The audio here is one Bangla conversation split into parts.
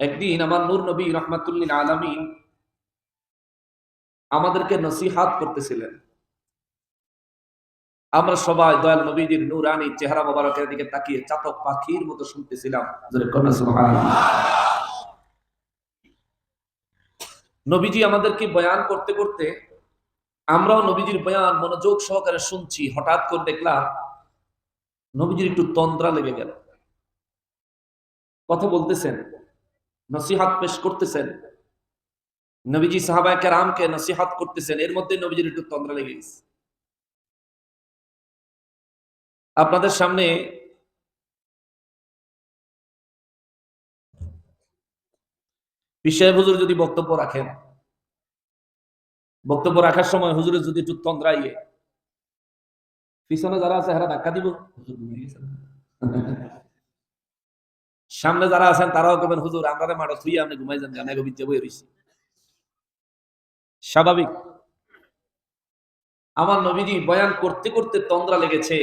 একদিন আমার নূর নবী রহমাতুল্লিল আলামিন আমাদেরকে নসিহাত করতেছিলেন। আমরা সবাই দয়াল নবীজির নূরানী চেহারা মোবারকের দিকে তাকিয়ে চাতক পাখির মতো শুনতেছিলাম। জোরে কন্যা সুবহানাল্লাহ। নবীজি আমাদেরকে বয়ান করতে করতে আমরাও নবীজির বয়ান মনোযোগ সহকারে শুনছি। হঠাৎ করে দেখলাম নবীজির একটু তন্দ্রা লেগে গেল। কথা বলতেছেন, নসিহাত পেশ করতেছেন, নবীজি সাহাবায়ে কেরামকে নসিহাত করতেছেন, এর মধ্যে নবীজির একটু তন্দ্রা লেগে গেছে। আপনাদের সামনে পীর সাহেব হুজুর যদি বক্তব্য রাখেন, বক্তব্য রাখার সময় হুজুরের যদি একটু তন্দ্রাইয়ে, পিছনে যারা আছে হারা ধাক্কা দিব, সামনে যারা আছেন তারাও কবেন হুজুর আমরা মাড়ো থুই আপনি ঘুমাই যান, গানে গবিচ্ছে বই রইছি। স্বাভাবিক। আমার নবীজি বয়ান করতে করতে তন্দ্রা লেগেছে।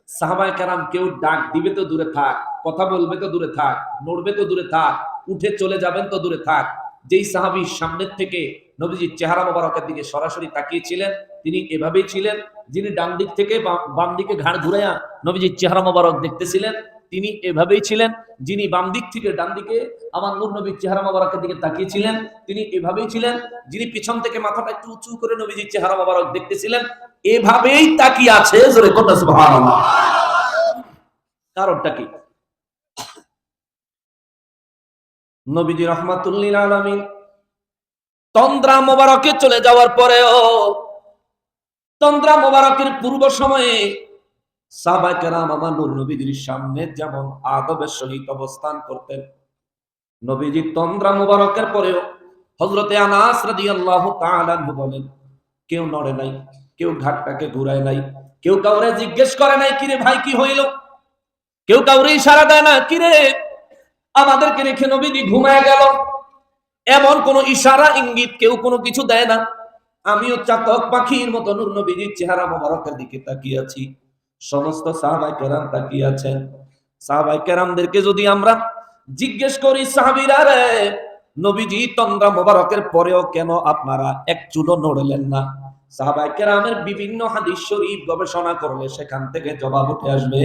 সাহাবায়ে কেরাম কেউ ডাক দিবে তো দূরে থাক, কথা বলবে তো দূরে থাক, নড়বে তো দূরে থাক, উঠে চলে যাবেন তো দূরে থাক। যেই সাহাবী সামনের থেকে নবীজির চেহারা মোবারকের দিকে সরাসরি তাকিয়েছিলেন তিনি এভাবেই ছিলেন। যিনি ডান দিক থেকে বাম দিকে ঘাড় ঘুরাইয়া নবীজির চেহারা মোবারক দেখতেছিলেন তিনি এভাবেই ছিলেন। যিনি বাম দিক থেকে ডান দিকে আমার নূর নবীর চেহারা মোবারকের দিকে তাকিয়েছিলেন তিনি এভাবেই ছিলেন। যিনি পিছন থেকে মাথাটা একটু উঁচু করে নবীজির চেহারা মোবারক দেখতেছিলেন এভাবেই তাকিয়ে আছে। জোরে কন্যা সুবহানাল্লাহ। কারণটা কি? নবীজি রহমাতুল্লিল আলামিন তন্দ্রা মোবারকে চলে যাওয়ার পরেও তন্দ্রা মোবারকের পূর্ব সময়ে সাহাবায়ে কেরাম আমার নূর নবীজির সামনে যেমন আদবের সহিত অবস্থান করতেন, নবীজি তন্দ্রা মোবারকের পরেও হযরতে আনাস রাদিয়াল্লাহু তাআলা আনহু বলেন কেউ নড়ে নাই, কেউ ঘাটটাকে ঘুরায় নাই, কেউ কাউরে জিজ্ঞেস করে নাই কিরে ভাই কি হইল, কেউ কাউরে ইশারা দেয় না কিরে আমাদেরকে রেখে নবীজি ঘুমায় গেল, এমন কোন ইশারা ইঙ্গিত কেউ কোনো কিছু দেয় না। আমিও চাতক পাখির মতো নূর নবীজির চেহারা মোবারকের দিকে তাকিয়ে আছি, সমস্ত সাহাবায়ে কেরাম তাকিয়ে আছেন। সাহাবায়ে কেরামদেরকে যদি আমরা জিজ্ঞেস করি সাহাবীরা রে নবীজি তন্দ্রা মোবারকের পরেও কেন আপনারা এক চুলও নড়লেন না, সাহাবায়ে কেরামের বিভিন্ন হাদিস শরীফ গবেষণা করলে সেখান থেকে জবাব উঠে আসবে।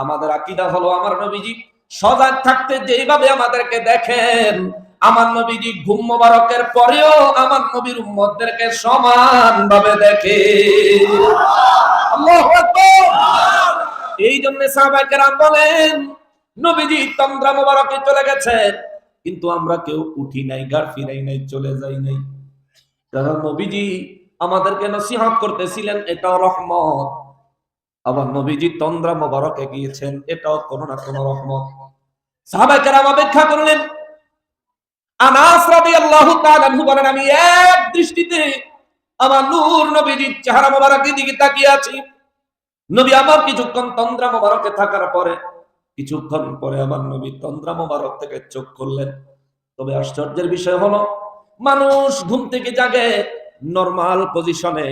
আমাদের আকীদা হলো আমার নবীজি সজাগ থাকতে যেইভাবে আমাদেরকে দেখেন আমার নবীজি ঘুম মোবারকের পরেও আমার নবীর উম্মতদেরকে সমানভাবে দেখে। আল্লাহু আকবার। এই জন্য সাহাবায়ে কেরাম বলেন নবীজি তন্দ্রা মোবারকে চলে গেছেন কিন্তু আমরা কেউ উঠি নাই, গাড় ফিরাই নাই, চলে যাই নাই। কারণ নবীজি আমাদেরকে নসিহত করতেছিলেন এটাও রহমত। আবার নবীজি তন্দ্রা মোবারকে গিয়েছেন এটাও কোনো না কোনো রহমত। সাহাবায়ে কেরাম অপেক্ষা করলেন। আনাস রাদিয়াল্লাহু তাআলা আনহু বলেন আমি এক দৃষ্টিতে আমার নূর নবীজির চেহারা মোবারকের দিকে তাকিয়ে আছি। নবী আমার কিছুক্ষণ তন্দ্রা মোবারকে থাকার পরে কিছুক্ষণ পরে আমার নবী তন্দ্রা মোবারক থেকে চোখ খুললেন। তবে আশ্চর্যের বিষয় হলো মানুষ ঘুম থেকে জাগে নরমাল পজিশনে,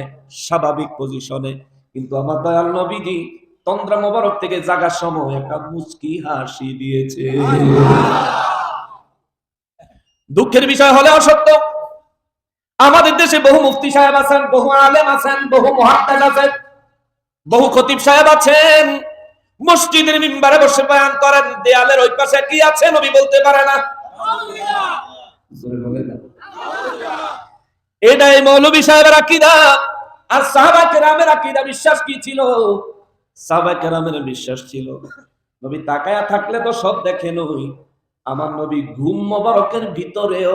স্বাভাবিক পজিশনে, কিন্তু আমার দয়াল নবীজি তন্দ্রা মোবারক থেকে জাগার সময় একটা মুচকি হাসি দিয়েছে। দুঃখের বিষয় হলেও সত্য আমাদের দেশে বহু মুফতি সাহেব আছেন, বহু আলেম আছেন, বহু মুহাদ্দিস আছেন, বহু খতিব সাহেব আছেন, মসজিদের মিম্বারে বসে বয়ান করেন, দেয়ালের ওই পাশে কি আছে নবী বলতে পারে না। এটাই মৌলভী সাহেবের আকীদা। আর সাহাবায়ে কেরামের আকীদা বিশ্বাস কি ছিল? সাহাবায়ে কেরামের বিশ্বাস ছিল নবী তাকায়া থাকলে তো সব দেখেনই, আমার নবী ঘুম মোবারকের ভিতরেও